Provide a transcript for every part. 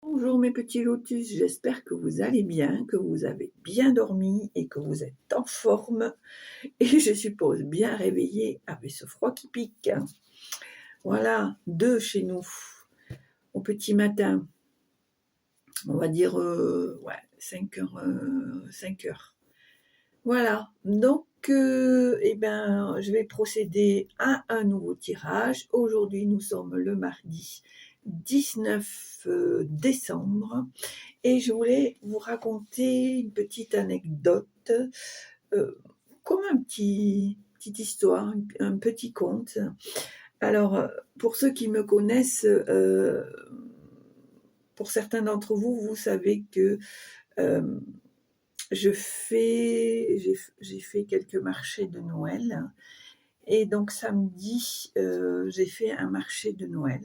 Bonjour mes petits lotus, j'espère que vous allez bien, que vous avez bien dormi et que vous êtes en forme et je suppose bien réveillé avec ce froid qui pique. Voilà, 2 chez nous au petit matin, on va dire ouais, 5 heures, 5 heures. Voilà, donc eh ben, je vais procéder à un nouveau tirage. Aujourd'hui, nous sommes le mardi 19 décembre et je voulais vous raconter une petite anecdote, comme petite histoire, un petit conte. Alors, pour ceux qui me connaissent, pour certains d'entre vous, vous savez que euh, j'ai fait quelques marchés de Noël. Et donc samedi, j'ai fait un marché de Noël.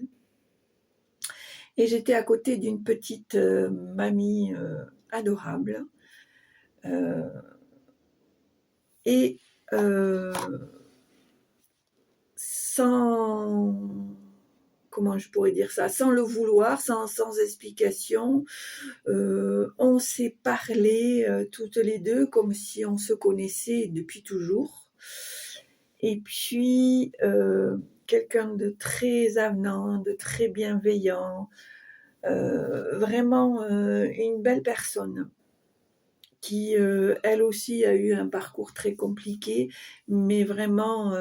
Et j'étais à côté d'une petite mamie adorable. Euh, et euh, sans, comment je pourrais dire ça, sans le vouloir, sans explication, on s'est parlé toutes les deux comme si on se connaissait depuis toujours. Et puis, quelqu'un de très avenant, de très bienveillant, vraiment une belle personne qui, elle aussi, a eu un parcours très compliqué, mais vraiment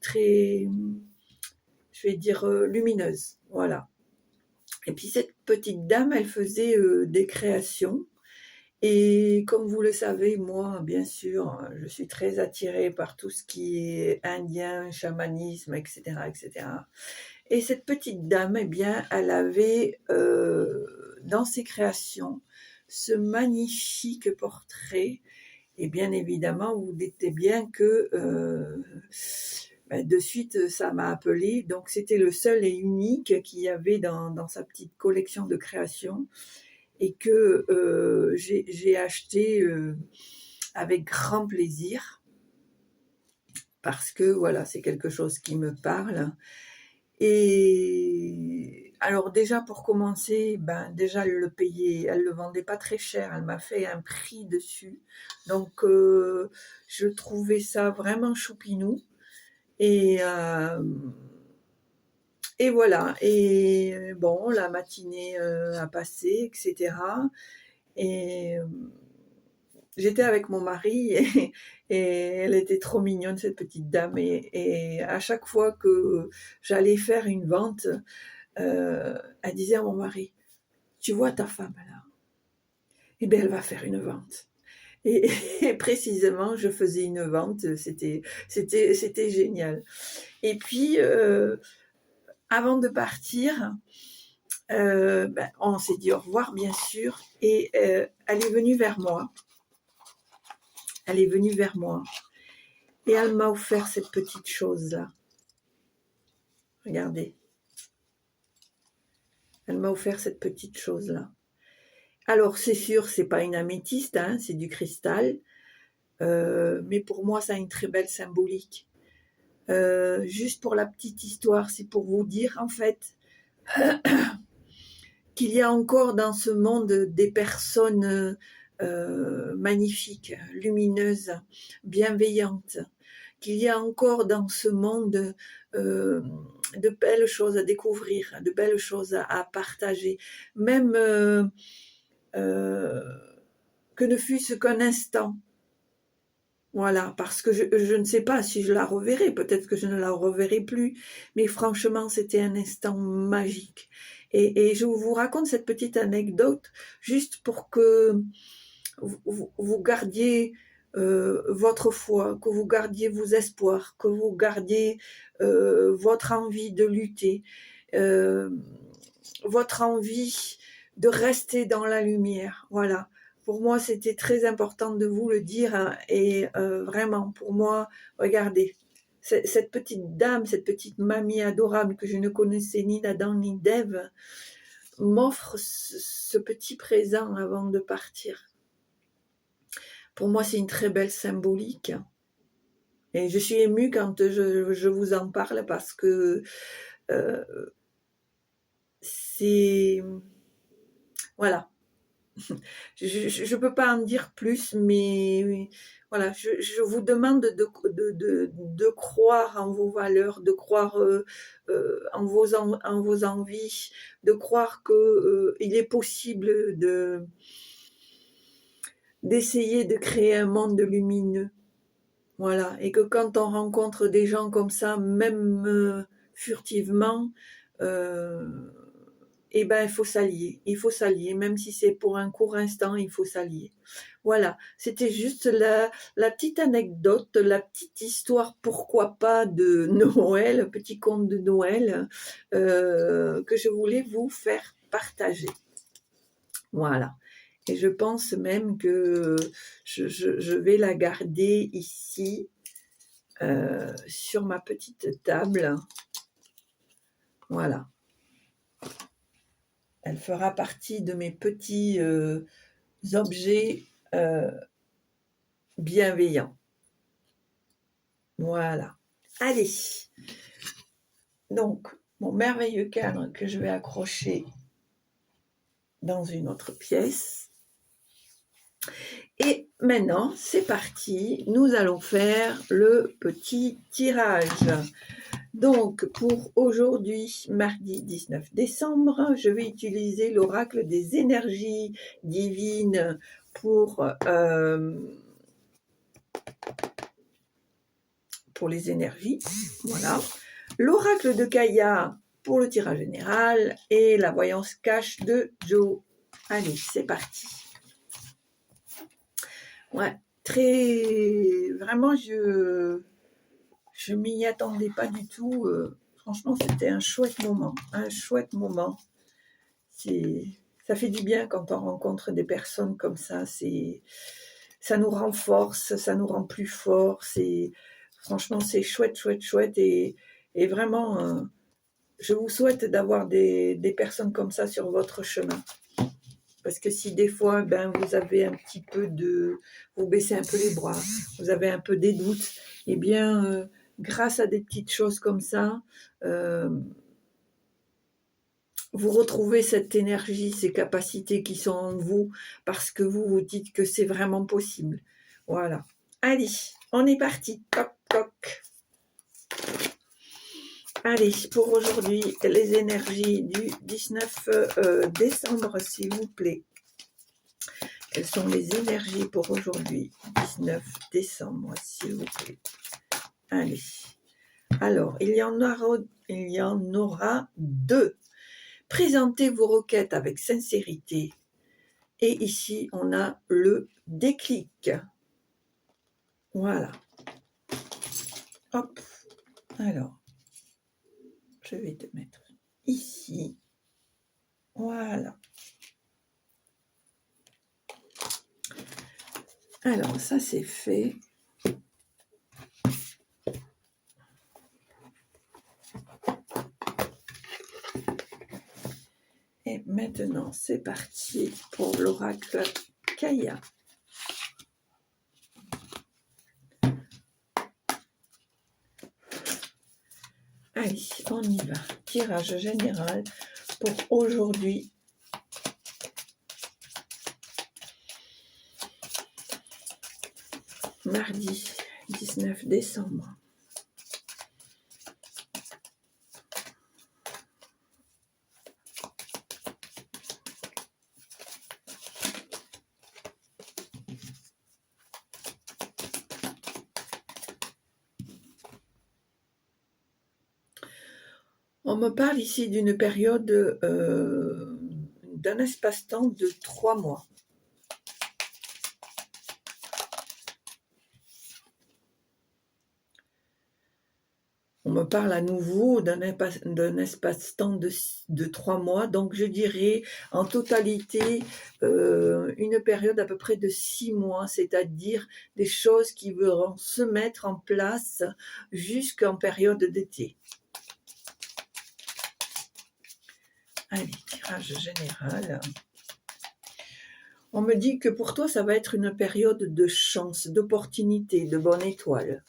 très, je vais dire, lumineuse. Voilà. Et puis cette petite dame, elle faisait des créations. Et comme vous le savez, moi, bien sûr, je suis très attirée par tout ce qui est indien, chamanisme, etc., etc. Et cette petite dame, eh bien, elle avait dans ses créations ce magnifique portrait. Et bien évidemment, vous dites bien que de suite, ça m'a appelé. Donc, c'était le seul et unique qu'il y avait dans sa petite collection de créations et que j'ai acheté avec grand plaisir parce que voilà, c'est quelque chose qui me parle. Et alors déjà pour commencer, déjà elle le payait, elle le vendait pas très cher, elle m'a fait un prix dessus, donc je trouvais ça vraiment choupinou. Et et voilà. Et bon, la matinée a passé, etc. Et j'étais avec mon mari et elle était trop mignonne cette petite dame. Et à chaque fois que j'allais faire une vente, elle disait à mon mari, tu vois ta femme là, eh bien elle va faire une vente. Et, et précisément, je faisais une vente, c'était génial. Et puis, avant de partir, on s'est dit au revoir, bien sûr, et elle est venue vers moi. Elle est venue vers moi et elle m'a offert cette petite chose-là. Regardez. Elle m'a offert cette petite chose-là. Alors, c'est sûr, c'est pas une améthyste, hein, c'est du cristal. Mais pour moi, ça a une très belle symbolique. Juste pour la petite histoire, c'est pour vous dire, en fait, qu'il y a encore dans ce monde des personnes magnifiques, lumineuses, bienveillantes, qu'il y a encore dans ce monde de belles choses à découvrir, de belles choses à partager, même que ne fût-ce qu'un instant. Voilà, parce que je ne sais pas si je la reverrai, peut-être que je ne la reverrai plus, mais franchement, c'était un instant magique. Et je vous raconte cette petite anecdote juste pour que vous gardiez votre foi, que vous gardiez vos espoirs, que vous gardiez votre envie de lutter, euh, votre envie de rester dans la lumière. Voilà. Pour moi, c'était très important de vous le dire, hein, et vraiment, pour moi, regardez, cette petite dame, cette petite mamie adorable que je ne connaissais ni d'Adam ni d'Ève, m'offre ce petit présent avant de partir. Pour moi, c'est une très belle symbolique. Et je suis émue quand je vous en parle parce que euh, c'est Voilà. Je peux pas en dire plus, mais voilà, je vous demande de croire en vos valeurs, de croire, en vos envies, de croire que, il est possible d'essayer de créer un monde lumineux. Voilà, et que quand on rencontre des gens comme ça, même, furtivement, heu et ben, il faut s'allier, même si c'est pour un court instant, il faut s'allier. Voilà, c'était juste la petite anecdote, la petite histoire, pourquoi pas, de Noël, petit conte de Noël, que je voulais vous faire partager. Voilà, et je pense même que je vais la garder ici, sur ma petite table. Voilà. Elle fera partie de mes petits, objets, bienveillants. Voilà. Allez, donc mon merveilleux cadre que je vais accrocher dans une autre pièce. Et maintenant, c'est parti, nous allons faire le petit tirage. Donc, pour aujourd'hui, mardi 19 décembre, je vais utiliser l'oracle des énergies divines pour les énergies. Voilà. L'oracle de Kaya pour le tirage général et la voyance cache de Joe. Allez, c'est parti. Ouais, vraiment, je m'y attendais pas du tout. Franchement, c'était un chouette moment. Un chouette moment. Ça fait du bien quand on rencontre des personnes comme ça. Ça nous renforce, ça nous rend plus forts. Franchement, c'est chouette, chouette, chouette. Et vraiment, je vous souhaite d'avoir des personnes comme ça sur votre chemin. Parce que si des fois, vous avez un petit peu vous baissez un peu les bras, vous avez un peu des doutes, eh bien, grâce à des petites choses comme ça, vous retrouvez cette énergie, ces capacités qui sont en vous, parce que vous vous dites que c'est vraiment possible. Voilà. Allez, on est parti. Toc, toc. Allez, pour aujourd'hui, les énergies du 19 décembre, s'il vous plaît. Quelles sont les énergies pour aujourd'hui, 19 décembre, s'il vous plaît. Allez. Alors, il y en aura deux. Présentez vos requêtes avec sincérité. Et ici, on a le déclic. Voilà. Hop. Alors, je vais te mettre ici. Voilà. Alors, ça c'est fait. Et maintenant, c'est parti pour l'oracle Kaya. Allez, on y va. Tirage général pour aujourd'hui. Mardi 19 décembre. On me parle ici d'une période, d'un espace-temps de 3 mois. On me parle à nouveau d'un espace-temps de 3 mois, donc je dirais en totalité une période à peu près de 6 mois, c'est-à-dire des choses qui vont se mettre en place jusqu'en période d'été. Allez, tirage général. On me dit que pour toi, ça va être une période de chance, d'opportunité, de bonne étoile.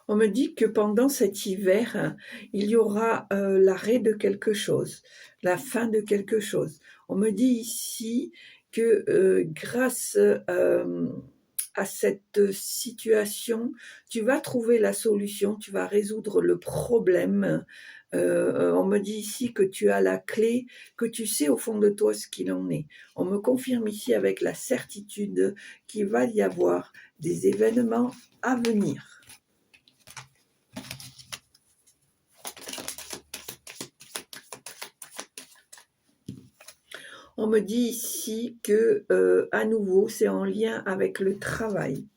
On me dit que pendant cet hiver, il y aura l'arrêt de quelque chose, la fin de quelque chose. On me dit ici que grâce à cette situation, tu vas trouver la solution, tu vas résoudre le problème. On me dit ici que tu as la clé, que tu sais au fond de toi ce qu'il en est. On me confirme ici avec la certitude qu'il va y avoir des événements à venir. On me dit ici que, à nouveau, c'est en lien avec le travail.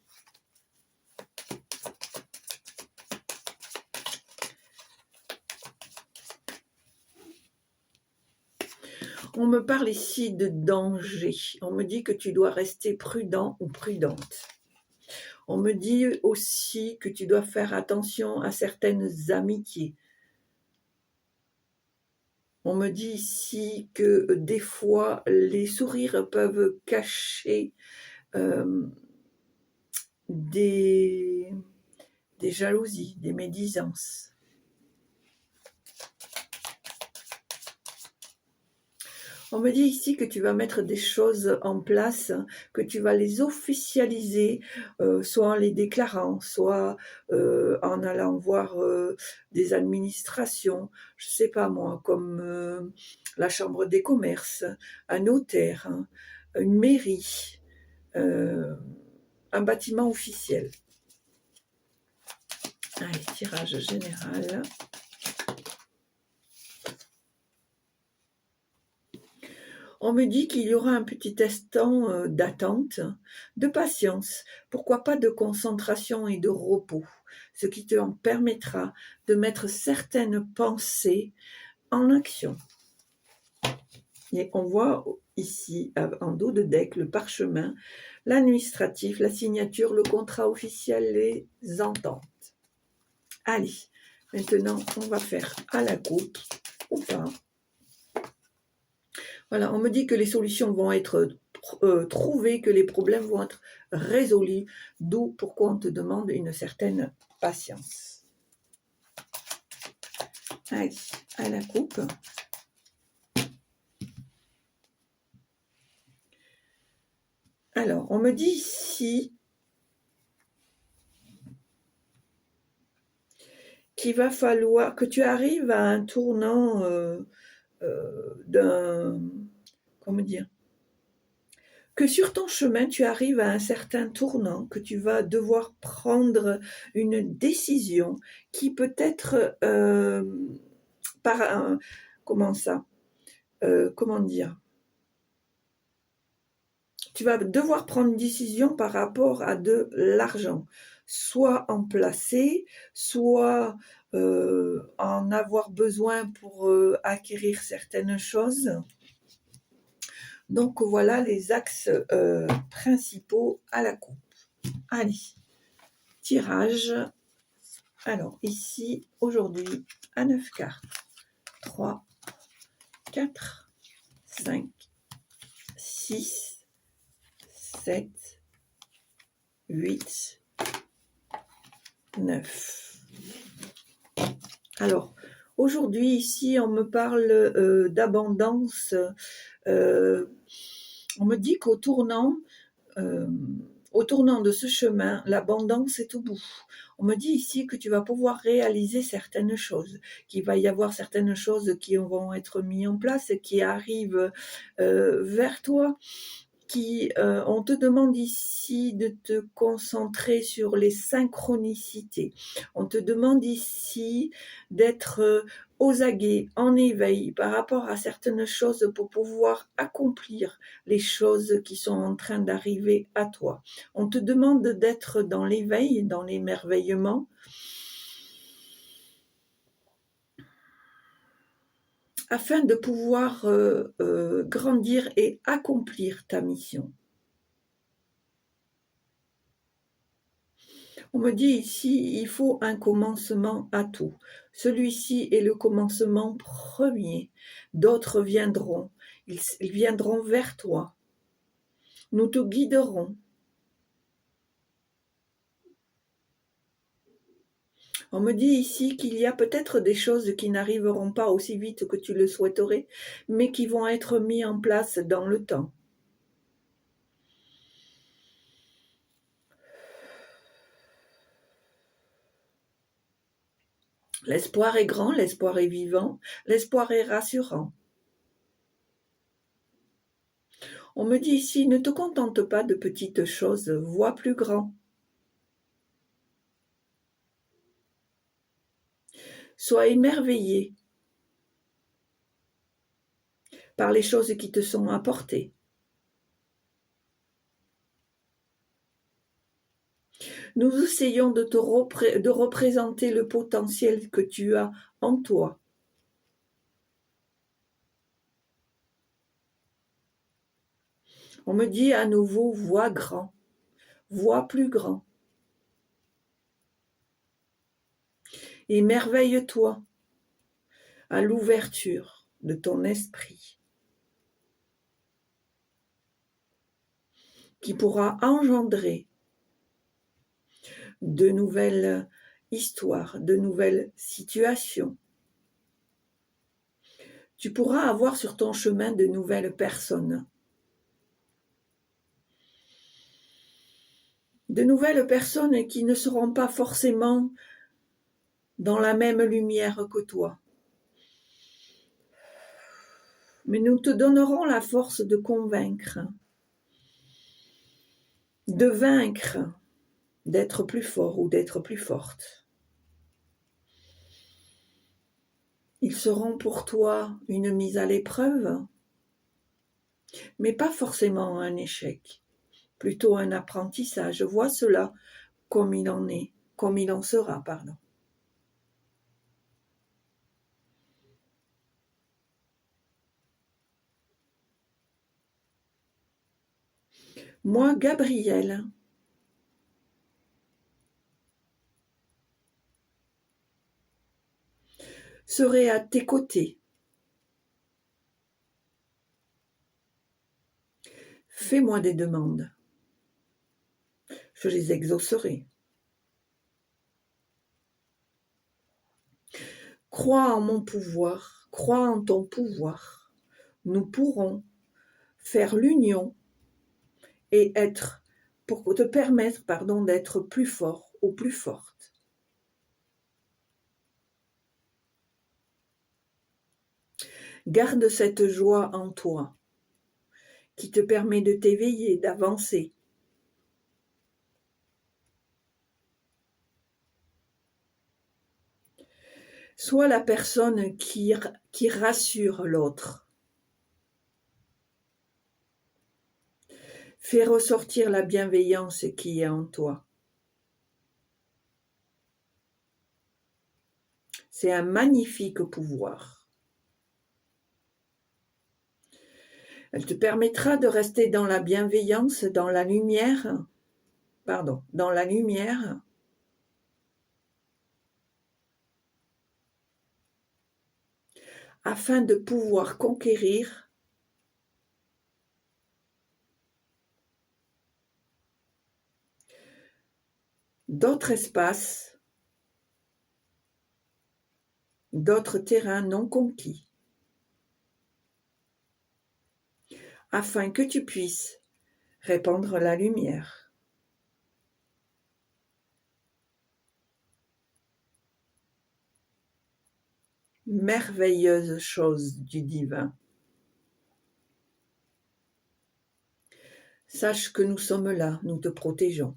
On me parle ici de danger. On me dit que tu dois rester prudent ou prudente. On me dit aussi que tu dois faire attention à certaines amitiés. On me dit ici que des fois, les sourires peuvent cacher des jalousies, des médisances. On me dit ici que tu vas mettre des choses en place, que tu vas les officialiser, soit en les déclarant, soit en allant voir des administrations, je ne sais pas moi, comme la chambre des commerces, un notaire, hein, une mairie, un bâtiment officiel. Allez, tirage général. On me dit qu'il y aura un petit instant d'attente, de patience, pourquoi pas de concentration et de repos, ce qui te permettra de mettre certaines pensées en action. Et on voit ici, en dos de deck, le parchemin, l'administratif, la signature, le contrat officiel, les ententes. Allez, maintenant, on va faire à la coupe, ou pas. Voilà, on me dit que les solutions vont être trouvées, que les problèmes vont être résolus, d'où pourquoi on te demande une certaine patience. Allez, à la coupe. Alors, on me dit ici qu'il va falloir que tu arrives à un tournant comment dire, que sur ton chemin, tu arrives à un certain tournant, que tu vas devoir prendre une décision qui peut être comment dire, tu vas devoir prendre une décision par rapport à de l'argent, soit en placer, soit en avoir besoin pour acquérir certaines choses. Donc voilà les axes principaux à la coupe. Allez, tirage. Alors ici, aujourd'hui, à 9 cartes. 3, 4, 5, 6, 7, 8, 9. Alors, aujourd'hui, ici, on me parle d'abondance. On me dit qu'au tournant de ce chemin, l'abondance est au bout. On me dit ici que tu vas pouvoir réaliser certaines choses, qu'il va y avoir certaines choses qui vont être mises en place, qui arrivent vers toi, on te demande ici de te concentrer sur les synchronicités. On te demande ici d'être aux aguets, en éveil par rapport à certaines choses pour pouvoir accomplir les choses qui sont en train d'arriver à toi. On te demande d'être dans l'éveil, dans l'émerveillement, afin de pouvoir grandir et accomplir ta mission. On me dit ici, il faut un commencement à tout. Celui-ci est le commencement premier. D'autres viendront. Ils viendront vers toi. Nous te guiderons. On me dit ici qu'il y a peut-être des choses qui n'arriveront pas aussi vite que tu le souhaiterais, mais qui vont être mises en place dans le temps. L'espoir est grand, l'espoir est vivant, l'espoir est rassurant. On me dit ici, ne te contente pas de petites choses, vois plus grand. Sois émerveillé par les choses qui te sont apportées. Nous essayons de représenter le potentiel que tu as en toi. On me dit à nouveau, vois grand, vois plus grand. Émerveille-toi à l'ouverture de ton esprit qui pourra engendrer de nouvelles histoires, de nouvelles situations. Tu pourras avoir sur ton chemin de nouvelles personnes. De nouvelles personnes qui ne seront pas forcément dans la même lumière que toi. Mais nous te donnerons la force de convaincre, de vaincre, d'être plus fort ou d'être plus forte. Ils seront pour toi une mise à l'épreuve, mais pas forcément un échec, plutôt un apprentissage. Vois cela comme il en est, comme il en sera, pardon. Moi, Gabriel, serai à tes côtés. Fais-moi des demandes. Je les exaucerai. Crois en mon pouvoir, crois en ton pouvoir. Nous pourrons faire l'union et être, pour te permettre, d'être plus fort ou plus forte. Garde cette joie en toi qui te permet de t'éveiller, d'avancer. Sois la personne qui rassure l'autre. Fais ressortir la bienveillance qui est en toi. C'est un magnifique pouvoir. Elle te permettra de rester dans la bienveillance, dans la lumière, afin de pouvoir conquérir d'autres espaces, d'autres terrains non conquis, afin que tu puisses répandre la lumière. Merveilleuse chose du divin. Sache que nous sommes là, nous te protégeons.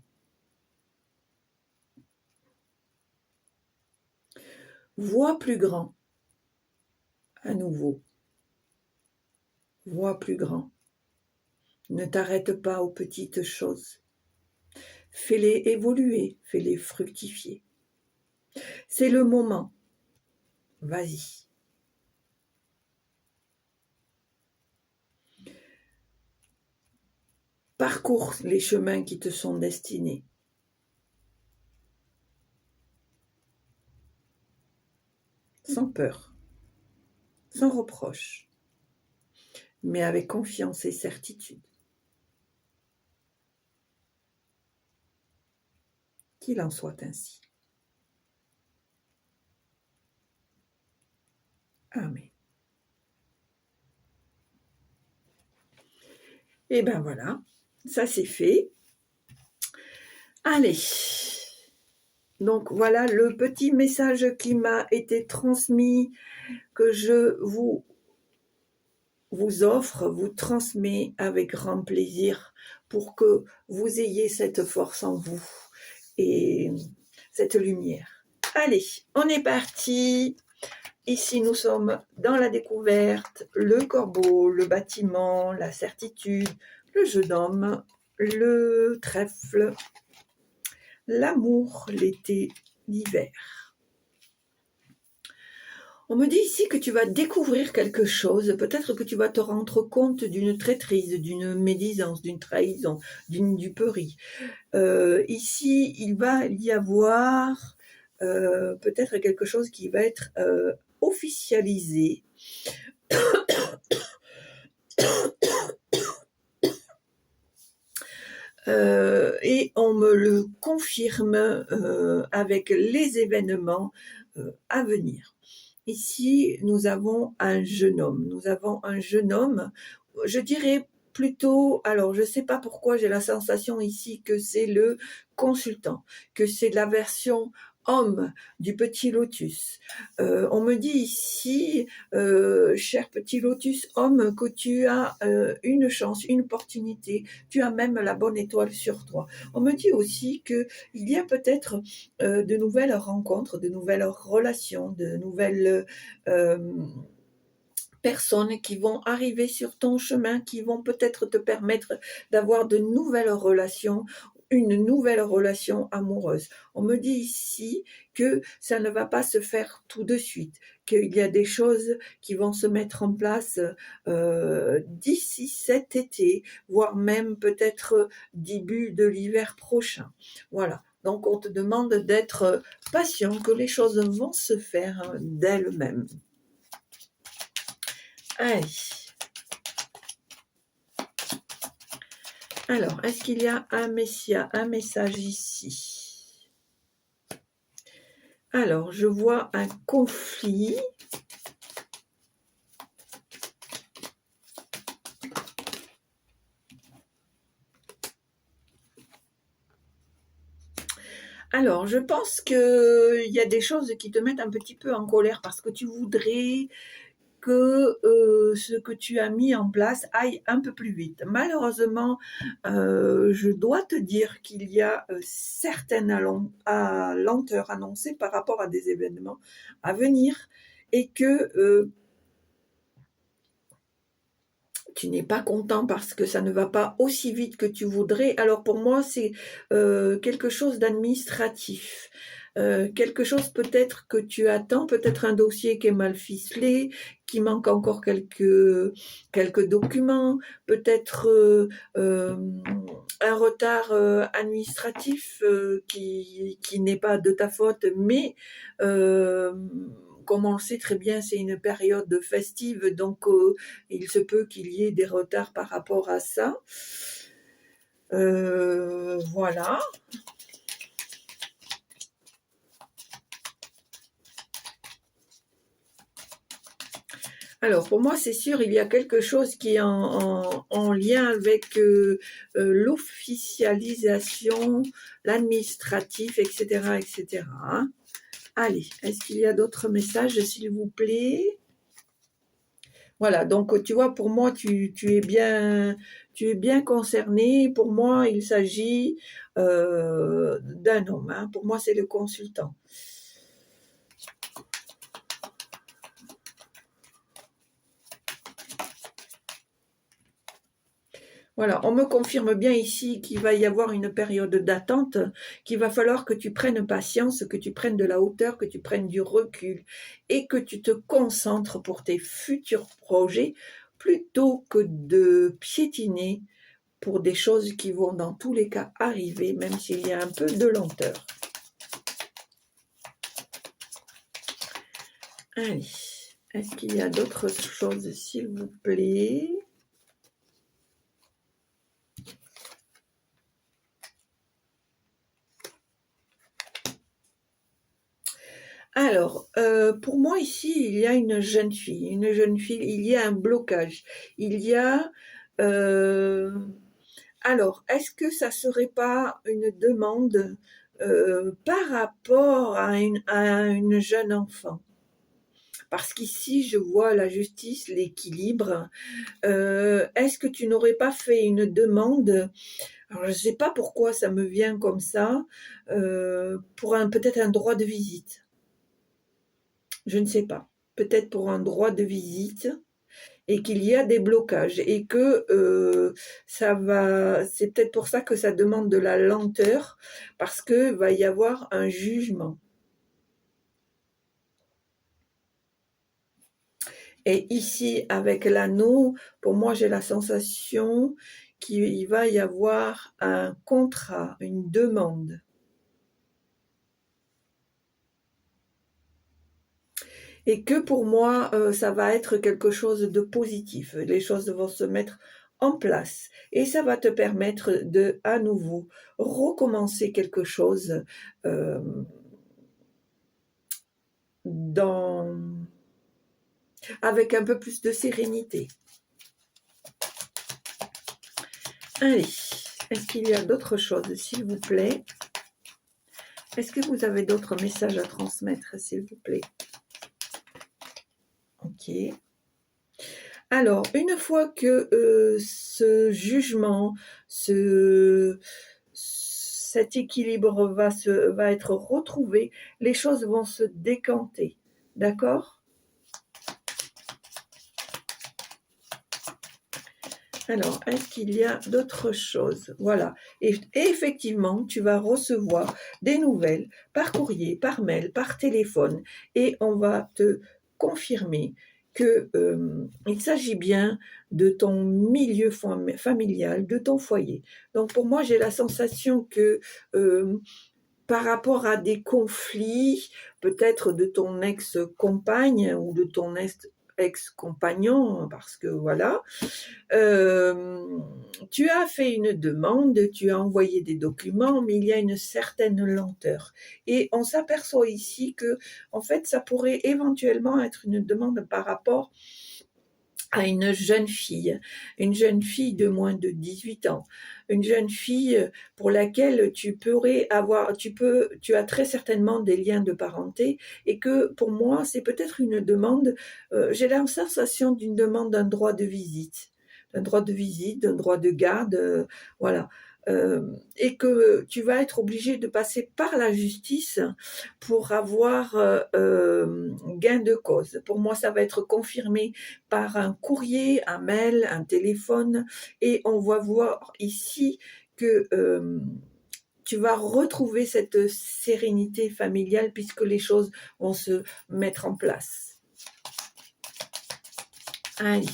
Vois plus grand, à nouveau. Vois plus grand. Ne t'arrête pas aux petites choses. Fais-les évoluer, fais-les fructifier. C'est le moment. Vas-y. Parcours les chemins qui te sont destinés. Sans peur, sans reproche, mais avec confiance et certitude. Qu'il en soit ainsi. Amen. Et ben voilà, ça c'est fait. Allez, donc voilà le petit message qui m'a été transmis, que je vous offre, vous transmets avec grand plaisir pour que vous ayez cette force en vous et cette lumière. Allez, on est parti. Ici, nous sommes dans la découverte, le corbeau, le bâtiment, la certitude, le jeune homme, le trèfle, l'amour, l'été, l'hiver. On me dit ici que tu vas découvrir quelque chose, peut-être que tu vas te rendre compte d'une traîtrise, d'une médisance, d'une trahison, d'une duperie. Ici, il va y avoir peut-être quelque chose qui va être officialisé. Et on me le confirme avec les événements à venir. Ici, nous avons un jeune homme. Nous avons un jeune homme, je dirais plutôt, alors je ne sais pas pourquoi j'ai la sensation ici que c'est le consultant, que c'est la version homme du petit lotus. On me dit ici, cher petit lotus homme, que tu as une chance, une opportunité, tu as même la bonne étoile sur toi. On me dit aussi qu'il y a peut-être de nouvelles rencontres, de nouvelles relations, de nouvelles personnes qui vont arriver sur ton chemin, qui vont peut-être te permettre d'avoir de nouvelles relations, une nouvelle relation amoureuse. On me dit ici que ça ne va pas se faire tout de suite, qu'il y a des choses qui vont se mettre en place d'ici cet été, voire même peut-être début de l'hiver prochain. Voilà. Donc on te demande d'être patient, que les choses vont se faire d'elles-mêmes. Allez. Alors, est-ce qu'il y a un message ici? Alors, je vois un conflit. Alors, je pense qu'il y a des choses qui te mettent un petit peu en colère parce que tu voudrais que ce que tu as mis en place aille un peu plus vite. Malheureusement, je dois te dire qu'il y a certaines lenteurs annoncées par rapport à des événements à venir et que tu n'es pas content parce que ça ne va pas aussi vite que tu voudrais. Alors pour moi, c'est quelque chose d'administratif. Quelque chose peut-être que tu attends, peut-être un dossier qui est mal ficelé, qui manque encore quelques documents, peut-être un retard administratif qui n'est pas de ta faute, mais comme on le sait très bien, c'est une période festive, donc il se peut qu'il y ait des retards par rapport à ça. Voilà. Alors, pour moi, c'est sûr, il y a quelque chose qui est en lien avec l'officialisation, l'administratif, etc., etc. Allez, est-ce qu'il y a d'autres messages, s'il vous plaît? Voilà, donc tu vois, pour moi, tu es bien concerné. Pour moi, il s'agit d'un homme. Hein. Pour moi, c'est le consultant. Voilà, on me confirme bien ici qu'il va y avoir une période d'attente, qu'il va falloir que tu prennes patience, que tu prennes de la hauteur, que tu prennes du recul et que tu te concentres pour tes futurs projets plutôt que de piétiner pour des choses qui vont dans tous les cas arriver, même s'il y a un peu de lenteur. Allez, est-ce qu'il y a d'autres choses, s'il vous plaît? Alors, pour moi ici, il y a une jeune fille, il y a un blocage. Il y a, heu, alors, est-ce que ça serait pas une demande, par rapport à une jeune enfant? Parce qu'ici, je vois la justice, l'équilibre. Est-ce que tu n'aurais pas fait une demande? Alors, je ne sais pas pourquoi ça me vient comme ça, pour un peut-être un droit de visite. Je ne sais pas. Peut-être pour un droit de visite et qu'il y a des blocages et que, ça va c'est peut-être pour ça que ça demande de la lenteur parce que va y avoir un jugement et ici avec l'anneau, pour moi, j'ai la sensation qu'il va y avoir un contrat, une demande et que pour moi, ça va être quelque chose de positif. Les choses vont se mettre en place et ça va te permettre de, à nouveau, recommencer quelque chose, hem, dans avec un peu plus de sérénité. Allez, est-ce qu'il y a d'autres choses, s'il vous plaît? Est-ce que vous avez d'autres messages à transmettre, s'il vous plaît? OK. Alors, une fois que, ce jugement, ce cet équilibre va être retrouvé, les choses vont se décanter. D'accord? Alors, est-ce qu'il y a d'autres choses? Voilà et effectivement, tu vas recevoir des nouvelles par courrier, par mail, par téléphone et on va te confirmer que, il s'agit bien de ton milieu familial, de ton foyer. Donc pour moi, j'ai la sensation que, par rapport à des conflits, peut-être de ton ex-compagne ou de ton ex-compagnon, parce que voilà, Hem, tu as fait une demande, tu as envoyé des documents, mais il y a une certaine lenteur et on s'aperçoit ici que, en fait, ça pourrait éventuellement être une demande par rapport à une jeune fille de moins de 18 ans, une jeune fille, pour laquelle tu as très certainement des liens de parenté et que pour moi, c'est peut-être une demande, j'ai la sensation d'une demande d'un droit de visite, d'un droit de garde, voilà, et que tu vas être obligé de passer par la justice pour avoir, gain de cause. Pour moi, ça va être confirmé par un courrier, un mail, un téléphone et on va voir ici que, tu vas retrouver cette sérénité familiale puisque les choses vont se mettre en place. Allez,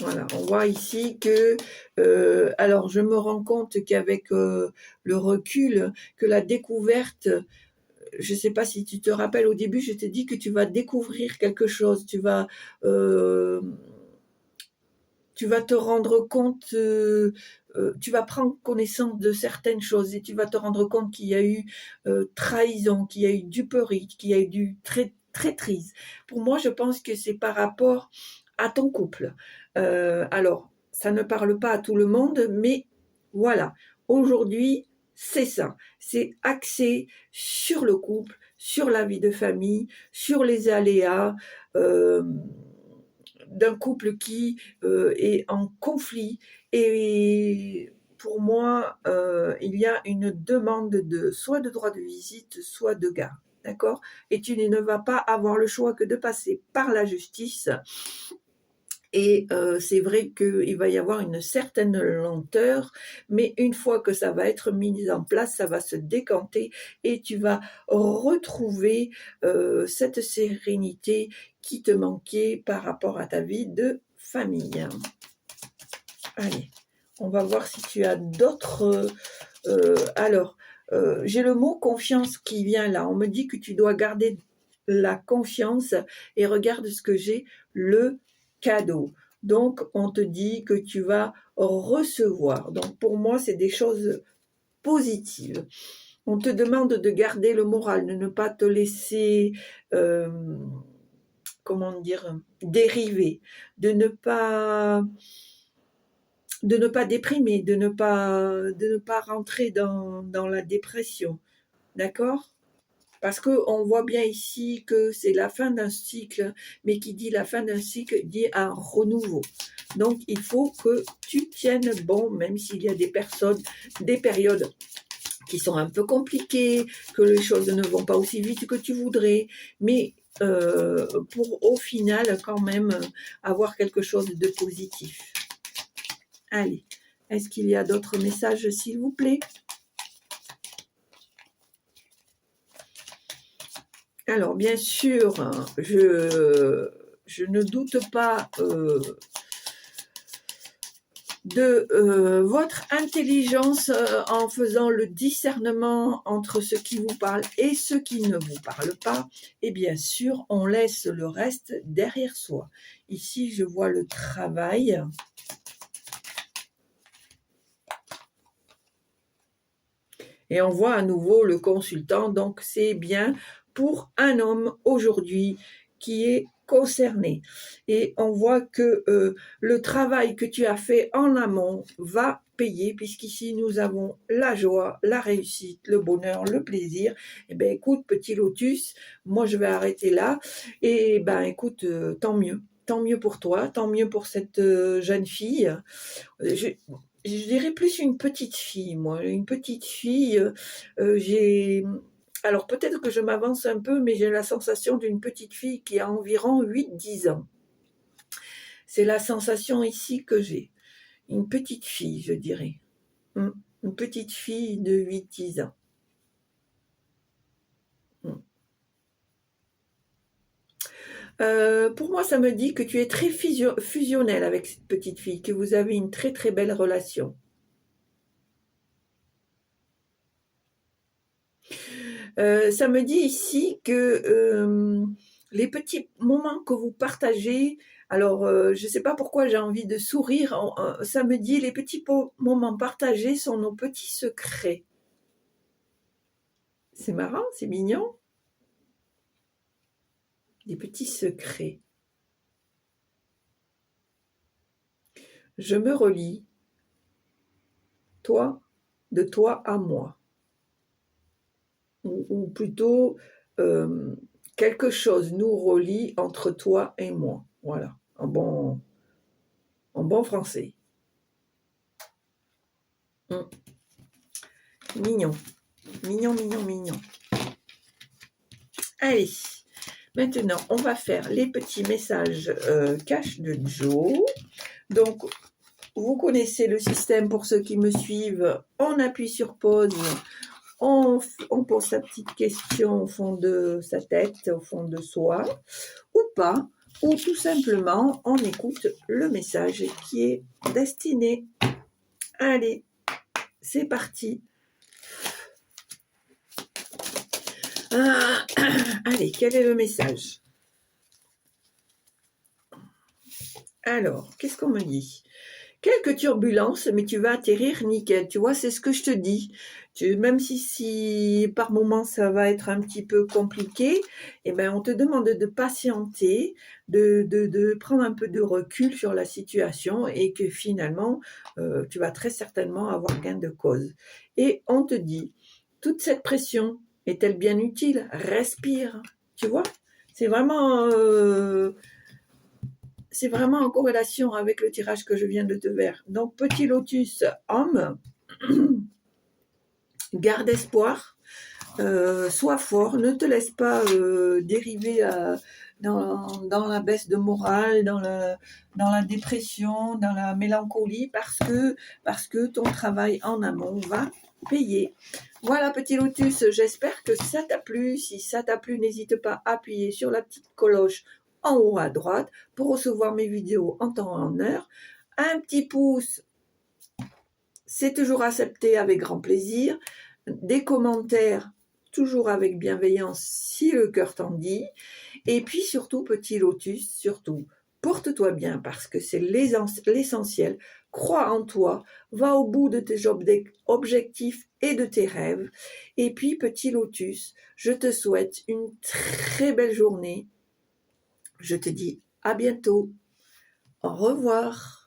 voilà, on voit ici que, alors je me rends compte qu'avec, le recul, que la découverte je ne sais pas si tu te rappelles, au début, je t'ai dit que tu vas découvrir quelque chose, hem, tu vas te rendre compte, tu vas prendre connaissance de certaines choses et tu vas te rendre compte qu'il y a eu, trahison, qu'il y a eu duperie, qu'il y a eu du traîtrise. Pour moi, je pense que c'est par rapport à ton couple. Alors, ça ne parle pas à tout le monde, mais voilà, aujourd'hui, c'est ça. C'est axé sur le couple, sur la vie de famille, sur les aléas, hem, d'un couple qui, est en conflit et pour moi, il y a une demande de soit de droit de visite, soit de garde, d'accord? Et tu ne vas pas avoir le choix que de passer par la justice et c'est vrai qu'il va y avoir une certaine lenteur, mais une fois que ça va être mis en place, ça va se décanter et tu vas retrouver, cette sérénité qui te manquait par rapport à ta vie de famille. Allez, on va voir si tu as d'autres, alors, j'ai le mot confiance qui vient là. On me dit que tu dois garder la confiance et regarde ce que j'ai, le cadeau. Donc, on te dit que tu vas recevoir. Donc, pour moi, c'est des choses positives. On te demande de garder le moral, de ne pas te laisser, comment dire, dériver, de ne pas déprimer, de ne pas rentrer dans la dépression. D'accord? Parce qu'on voit bien ici que c'est la fin d'un cycle, mais qui dit la fin d'un cycle dit un renouveau. Donc, il faut que tu tiennes bon, même s'il y a des périodes qui sont un peu compliquées, que les choses ne vont pas aussi vite que tu voudrais, mais pour au final quand même avoir quelque chose de positif. Allez, est-ce qu'il y a d'autres messages, s'il vous plaît? Alors, bien sûr, je ne doute pas de votre intelligence en faisant le discernement entre ce qui vous parle et ce qui ne vous parle pas. Et bien sûr, on laisse le reste derrière soi. Ici, je vois le travail. Et on voit à nouveau le consultant. Donc, c'est bien pour un homme aujourd'hui qui est concerné. Et on voit que le travail que tu as fait en amont va payer, puisqu'ici nous avons la joie, la réussite, le bonheur, le plaisir. Eh bien, écoute, petit lotus, moi je vais arrêter là. Et ben, écoute, tant mieux. Tant mieux pour toi, tant mieux pour cette jeune fille. Je dirais plus une petite fille, moi. Une petite fille, alors peut-être que je m'avance un peu, mais j'ai la sensation d'une petite fille qui a environ 8-10 ans. C'est la sensation ici que j'ai. Une petite fille, je dirais. Une petite fille de 8-10 ans. Pour moi, ça me dit que tu es très fusionnel avec cette petite fille, que vous avez une très très belle relation. Ça me dit ici que les petits moments que vous partagez, alors je ne sais pas pourquoi j'ai envie de sourire, ça me dit les petits moments partagés sont nos petits secrets. C'est marrant, c'est mignon. Des petits secrets. Je me relie, toi, de toi à moi. Ou plutôt, quelque chose nous relie entre toi et moi. Voilà, en bon français. Mignon. Mignon, mignon, mignon. Allez, maintenant, on va faire les petits messages cash de Joe. Donc, vous connaissez le système pour ceux qui me suivent. On appuie sur pause. On pose sa petite question au fond de sa tête, au fond de soi, ou pas, ou tout simplement, on écoute le message qui est destiné. Allez, c'est parti. Allez, quel est le message? Alors, qu'est-ce qu'on me dit? Quelques turbulences, mais tu vas atterrir nickel. Tu vois, c'est ce que je te dis. Même si par moments ça va être un petit peu compliqué, eh ben, on te demande de patienter, de prendre un peu de recul sur la situation et que finalement, tu vas très certainement avoir gain de cause. Et on te dit, toute cette pression est-elle bien utile? Respire, tu vois? C'est vraiment en corrélation avec le tirage que je viens de te faire. Donc, petit lotus, homme, garde espoir, sois fort, ne te laisse pas dériver dans la baisse de morale, dans la dépression, dans la mélancolie, parce que ton travail en amont va payer. Voilà, petit lotus, j'espère que ça t'a plu. Si ça t'a plu, n'hésite pas à appuyer sur la petite cloche en haut à droite pour recevoir mes vidéos en temps et en heure. Un petit pouce, c'est toujours accepté avec grand plaisir. Des commentaires, toujours avec bienveillance si le cœur t'en dit. Et puis surtout, petit lotus, surtout, porte-toi bien parce que c'est l'essentiel. Crois en toi, va au bout de tes objectifs et de tes rêves. Et puis, petit lotus, je te souhaite une très belle journée. Je te dis à bientôt. Au revoir.